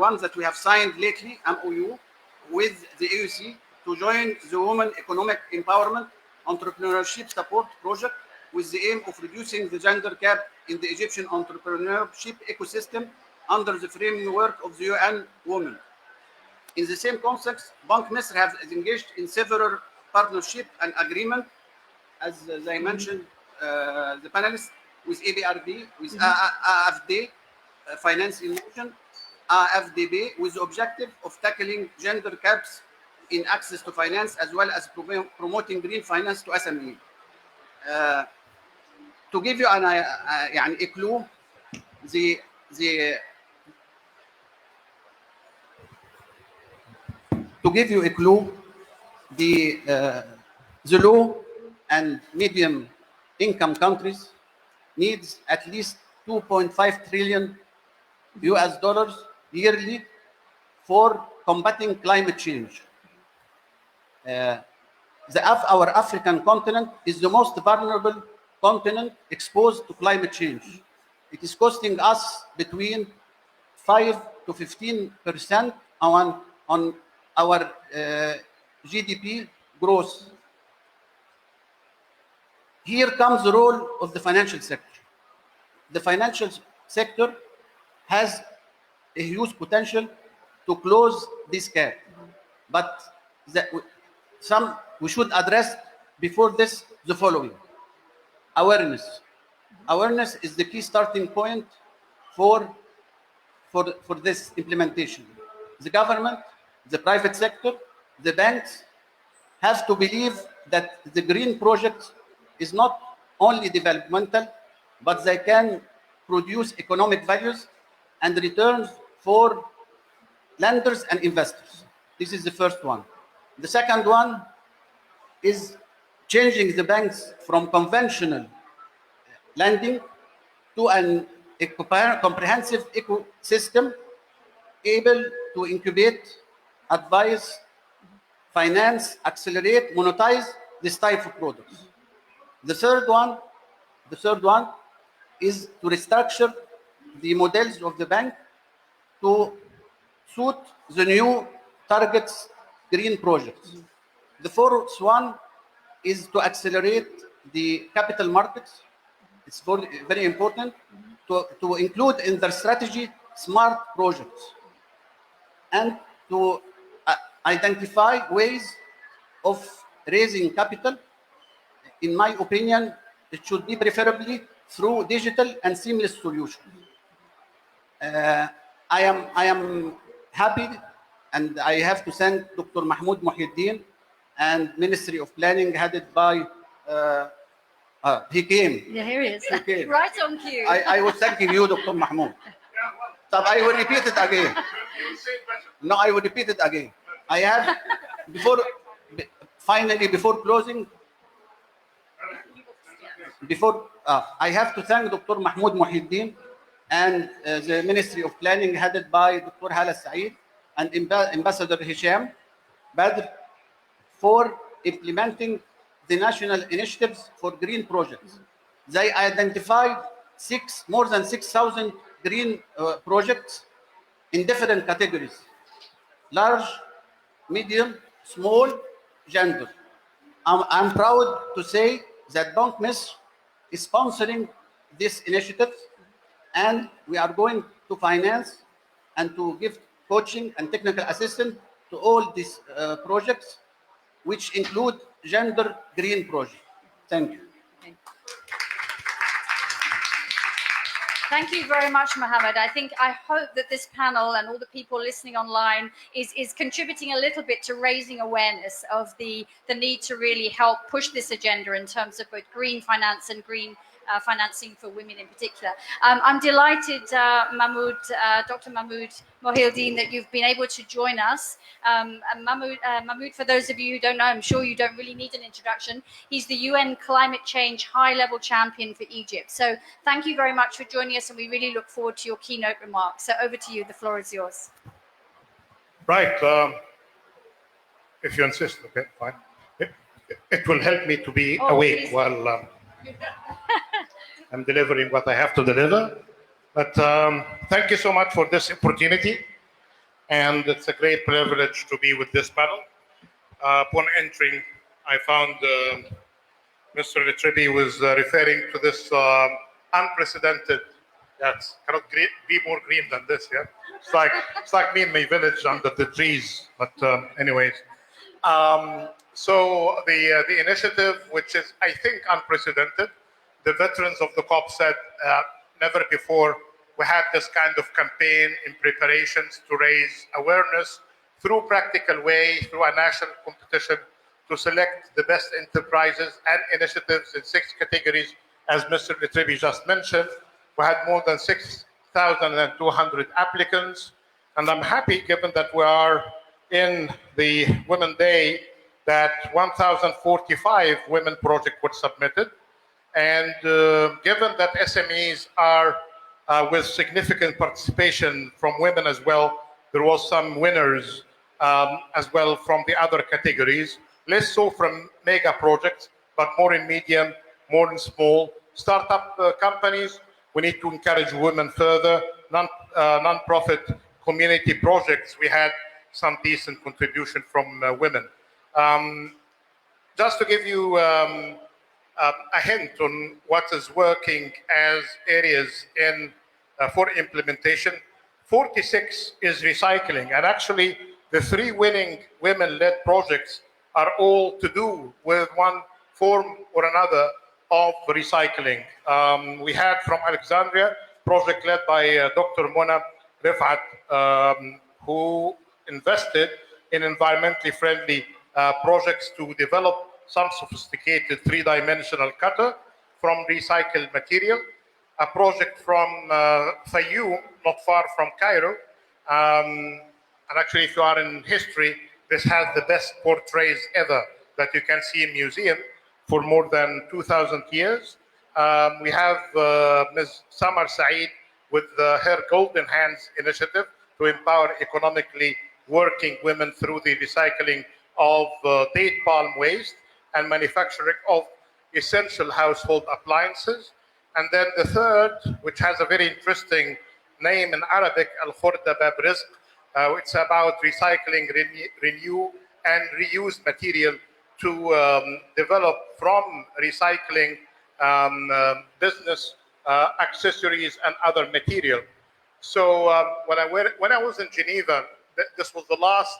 one that we have signed lately, MOU, with the AUC to join the Women Economic Empowerment Entrepreneurship Support Project with the aim of reducing the gender gap in the Egyptian entrepreneurship ecosystem under the framework of the UN Women. In the same context, Bank Misr has engaged in several partnership and agreement, as I mentioned, the panelists, with ABRD, with AFD, Finance in Motion, AFDB, with the objective of tackling gender gaps in access to finance, as well as promoting green finance to SME. To give you a clue, the low and medium income countries needs at least 2.5 trillion US dollars yearly for combating climate change. Our African continent is the most vulnerable continent exposed to climate change. It is costing us between 5 to 15% on our GDP growth. Here comes the role of the financial sector. The financial sector has a huge potential to close this gap, but we should address before this the following: awareness. Awareness is the key starting point for this implementation. The government, the private sector, the banks have to believe that the green project is not only developmental, but they can produce economic values and returns for lenders and investors. This is the first one. The second one is changing the banks from conventional lending to a comprehensive ecosystem able to incubate, advise, finance, accelerate, monetize this type of products. The third one is to restructure the models of the bank to suit the new targets green projects. The fourth one is to accelerate the capital markets. It's very important to include in their strategy smart projects and to identify ways of raising capital. In my opinion, it should be preferably through digital and seamless solutions. I am happy, and I have to thank Dr. Mahmoud Muhyiddin and Ministry of Planning headed by, he came. Yeah, here he is. He came. Right on cue. I was thanking you, Dr. Mahmoud. So I will repeat it again. No, I will repeat it again. I have, before closing, I have to thank Dr. Mahmoud Muhyiddin and the Ministry of Planning headed by Dr. Hala Saeed and Ambassador Hisham Badr for implementing the national initiatives for green projects. They identified more than 6,000 green projects in different categories: large, medium, small, gender. I'm proud to say that Bank Misr is sponsoring this initiative, and we are going to finance and to give coaching and technical assistance to all these projects, which include gender green project. Thank you. Thank you very much, Mohammed. I hope that this panel and all the people listening online is contributing a little bit to raising awareness of the need to really help push this agenda in terms of both green finance and green financing for women in particular. I'm delighted, Dr. Mahmoud Mohildeen, that you've been able to join us. Mahmoud, for those of you who don't know, I'm sure you don't really need an introduction. He's the UN Climate Change High-Level Champion for Egypt. So thank you very much for joining us, and we really look forward to your keynote remarks. So over to you. The floor is yours. Right. If you insist, okay, fine. It will help me to be awake while I'm delivering what I have to deliver. But thank you so much for this opportunity. And it's a great privilege to be with this panel. Upon entering, I found Mr. Litribi was referring to this unprecedented, yes, cannot be more green than this, yeah? It's like me in my village under the trees, but anyways. So the initiative, which is, I think, unprecedented, the veterans of the COP said never before we had this kind of campaign in preparations to raise awareness through practical way, through a national competition to select the best enterprises and initiatives in 6 categories, as Mr. Litribi just mentioned. We had more than 6,200 applicants, and I'm happy, given that we are in the Women's Day, that 1,045 women projects were submitted. And given that SMEs are with significant participation from women as well, there was some winners as well from the other categories. Less so from mega projects, but more in medium, more in small. Startup companies, we need to encourage women further. Non-profit community projects, we had some decent contribution from women. Just to give you a hint on what is working as areas in for implementation, 46 is recycling, and actually the 3 winning women-led projects are all to do with one form or another of recycling. We had from Alexandria, project led by Dr. Mona Rifat, who invested in environmentally friendly projects to develop some sophisticated 3-dimensional cutter from recycled material. A project from Fayoum, not far from Cairo. And actually, if you are in history, this has the best portraits ever that you can see in museum for more than 2,000 years. We have Ms. Samar Saeed with her Golden Hands initiative to empower economically working women through the recycling of date palm waste and manufacturing of essential household appliances. And then the third, which has a very interesting name in Arabic, Al-Khurda Bab Rizq. It's about recycling, renew, and reuse material to develop from recycling business accessories and other material. So when I was in Geneva, this was the last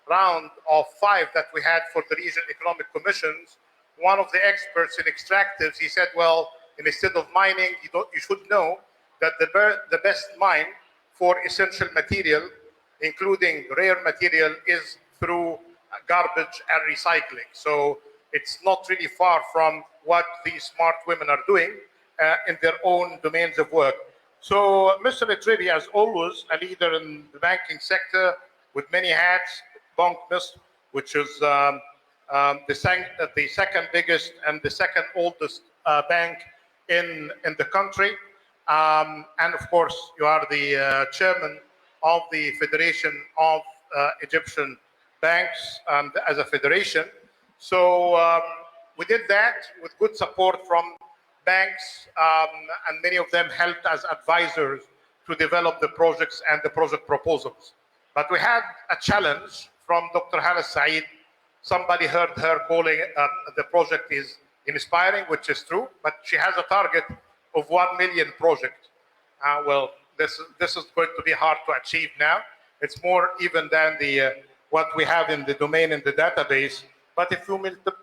round of 5 that we had for the Regional Economic Commissions. One of the experts in extractives, he said, well, instead of mining, you should know that the best mine for essential material, including rare material, is through garbage and recycling. So it's not really far from what these smart women are doing in their own domains of work. So Mr. Litribi, as always, a leader in the banking sector with many hats, Bank Misr, which is the second biggest and the second oldest bank in the country. And of course, you are the chairman of the Federation of Egyptian Banks as a federation. So we did that with good support from banks, and many of them helped as advisors to develop the projects and the project proposals. But we had a challenge from Dr. Halas Saeed, Somebody heard her calling the project is inspiring, which is true, but she has a target of 1 million projects. Well, this is going to be hard to achieve now. It's more even than what we have in the domain in the database. But if you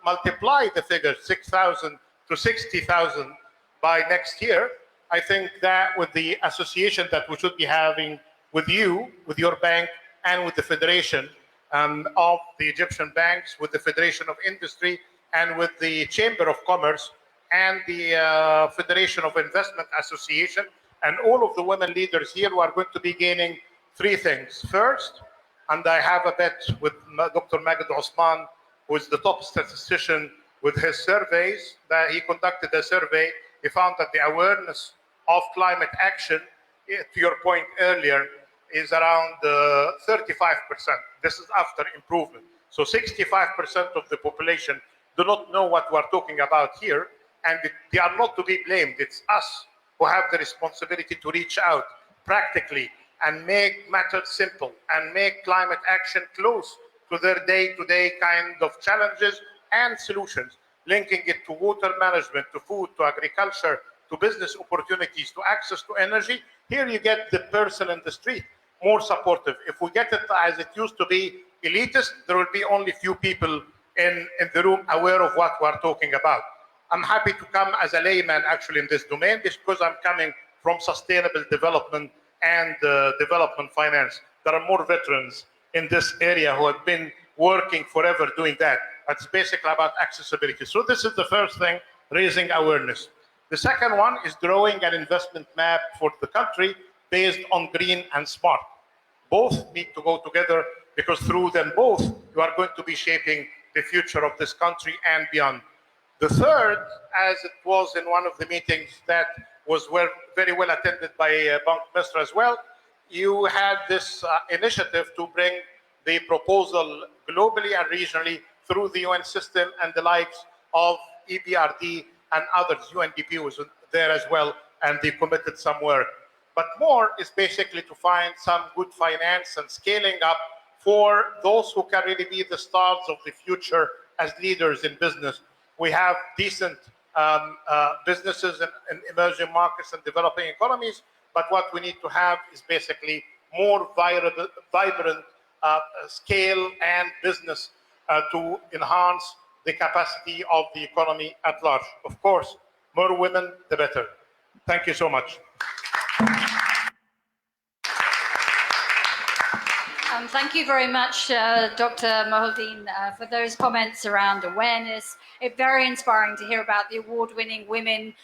multiply the figure 6,000 to 60,000 by next year, I think that with the association that we should be having with you, with your bank, and with the Federation of the Egyptian banks, with the Federation of Industry, and with the Chamber of Commerce, and the Federation of Investment Association, and all of the women leaders here who are going to be gaining 3 things. First, and I have a bet with Dr. Maged Osman, who is the top statistician, with his surveys, that he conducted a survey. He found that the awareness of climate action, to your point earlier, is around 35%. This is after improvement. So 65% of the population do not know what we're talking about here, and they are not to be blamed. It's us who have the responsibility to reach out practically and make matters simple and make climate action close to their day-to-day kind of challenges and solutions, linking it to water management, to food, to agriculture, to business opportunities, to access to energy. Here you get the person in the street more supportive. If we get it as it used to be elitist, there will be only few people in the room aware of what we're talking about. I'm happy to come as a layman actually in this domain because I'm coming from sustainable development and development finance. There are more veterans in this area who have been working forever doing that. It's basically about accessibility. So this is the first thing, raising awareness. The second one is drawing an investment map for the country based on green and smart. Both need to go together because through them both, you are going to be shaping the future of this country and beyond. The third, as it was in one of the meetings that was very well attended by Bank Mr as well, you had this initiative to bring the proposal globally and regionally through the UN system and the likes of EBRD and others. UNDP was there as well, and they committed some work. But more is basically to find some good finance and scaling up for those who can really be the stars of the future as leaders in business. We have decent businesses in emerging markets and developing economies, but what we need to have is basically more vibrant scale and business to enhance the capacity of the economy at large. Of course, more women, the better. Thank you so much. Thank you very much, Dr. Mohuddin, for those comments around awareness. It's very inspiring to hear about the award-winning women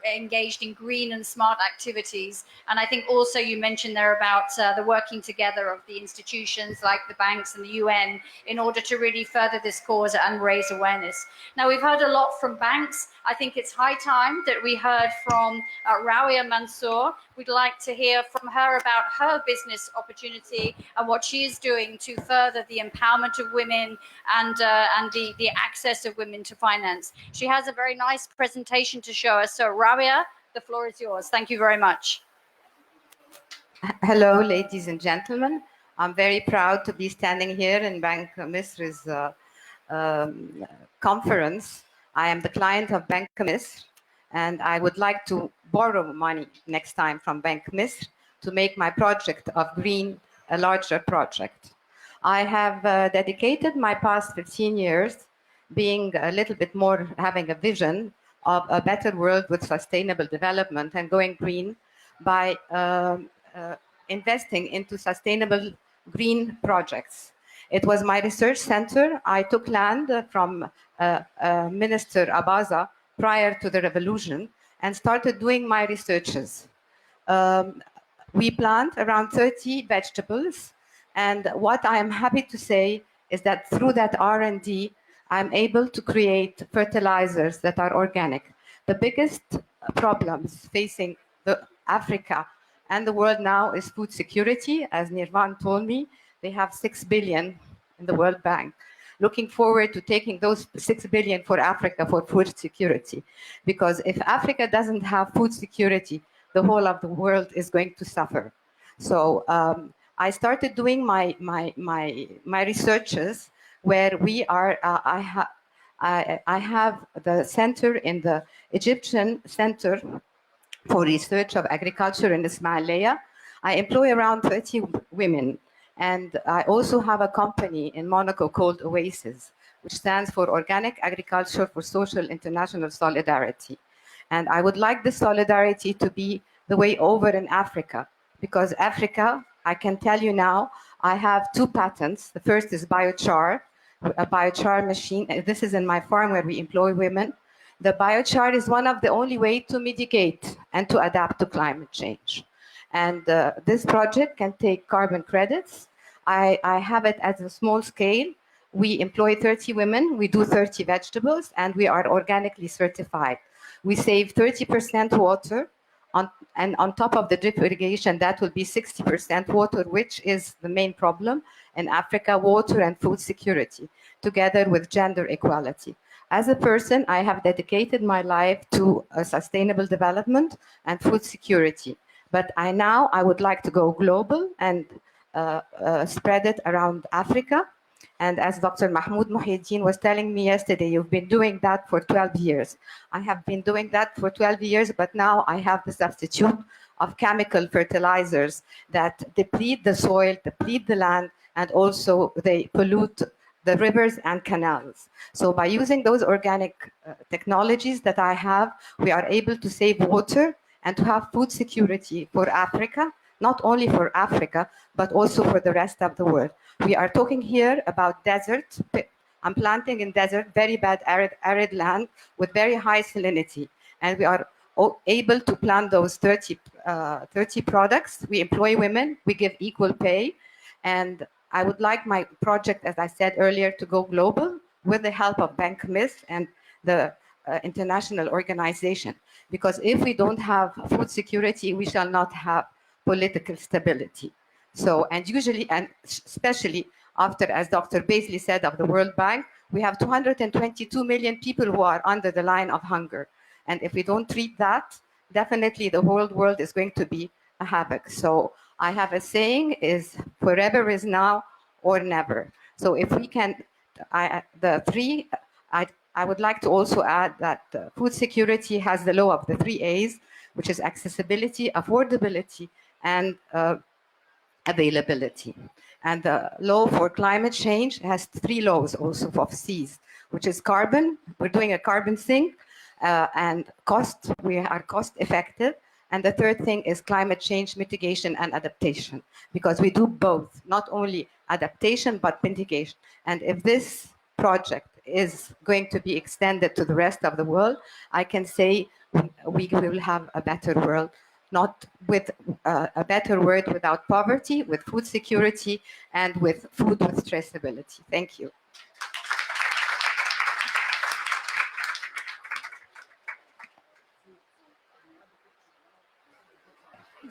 engaged in green and smart activities. And I think also you mentioned there about the working together of the institutions like the banks and the UN in order to really further this cause and raise awareness. Now, we've heard a lot from banks. I think it's high time that we heard from Rawia Mansour. We'd like to hear from her about her business opportunity and what she is doing to further the empowerment of women and the access of women to finance. She has a very nice presentation to show us. So Rawia, the floor is yours. Thank you very much. Hello, ladies and gentlemen. I'm very proud to be standing here in Bank Misr's conference. I am the client of Bank Misr, and I would like to borrow money next time from Bank Misr to make my project of green a larger project. I have dedicated my past 15 years being a little bit more having a vision of a better world with sustainable development and going green by investing into sustainable green projects. It was my research center. I took land from Minister Abaza prior to the revolution and started doing my researches. We plant around 30 vegetables, and what I am happy to say is that through that R&D, I'm able to create fertilizers that are organic. The biggest problems facing Africa and the world now is food security. As Nirvan told me, they have 6 billion in the World Bank. Looking forward to taking those 6 billion for Africa for food security. Because if Africa doesn't have food security, the whole of the world is going to suffer. So I started doing my researches where we are, I have the center in the Egyptian Center for Research of Agriculture in Ismailia. I employ around 30 women. And I also have a company in Monaco called Oasis, which stands for Organic Agriculture for Social International Solidarity. And I would like this solidarity to be the way over in Africa, because Africa, I can tell you now, I have 2 patents. The first is biochar, a biochar machine. This is in my farm where we employ women. The biochar is one of the only way to mitigate and to adapt to climate change. And this project can take carbon credits. I have it at a small scale. We employ 30 women, we do 30 vegetables, and we are organically certified. We save 30% water, and on top of the drip irrigation, that will be 60% water, which is the main problem in Africa, water and food security, together with gender equality. As a person, I have dedicated my life to sustainable development and food security. But I would like to go global and spread it around Africa. And as Dr. Mahmoud Muhyiddin was telling me yesterday, you've been doing that for 12 years. I have been doing that for 12 years, but now I have the substitute of chemical fertilizers that deplete the soil, deplete the land, and also they pollute the rivers and canals. So by using those organic technologies that I have, we are able to save water and to have food security for Africa, not only for Africa, but also for the rest of the world. We are talking here about desert. I'm planting in desert, very bad arid land with very high salinity. And we are able to plant those 30 products. We employ women, we give equal pay. And I would like my project, as I said earlier, to go global with the help of Bank Miss and the international organization. Because if we don't have food security, we shall not have political stability. So, and usually, and especially after, as Dr. Baisley said of the World Bank, we have 222 million people who are under the line of hunger. And if we don't treat that, definitely the whole world is going to be a havoc. So I have a saying is forever is now or never. So if we can, I would like to also add that food security has the law of the 3 A's, which is accessibility, affordability, and availability. And the law for climate change has 3 laws also of C's, which is carbon. We're doing a carbon sink, and cost. We are cost effective. And the third thing is climate change mitigation and adaptation, because we do both, not only adaptation, but mitigation. And if this project is going to be extended to the rest of the world, I can say we will have a better world, not with a better world without poverty, with food security, and with food with traceability. Thank you.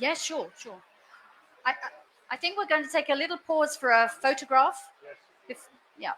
Yeah, sure. I think we're going to take a little pause for a photograph. Yes. Yeah.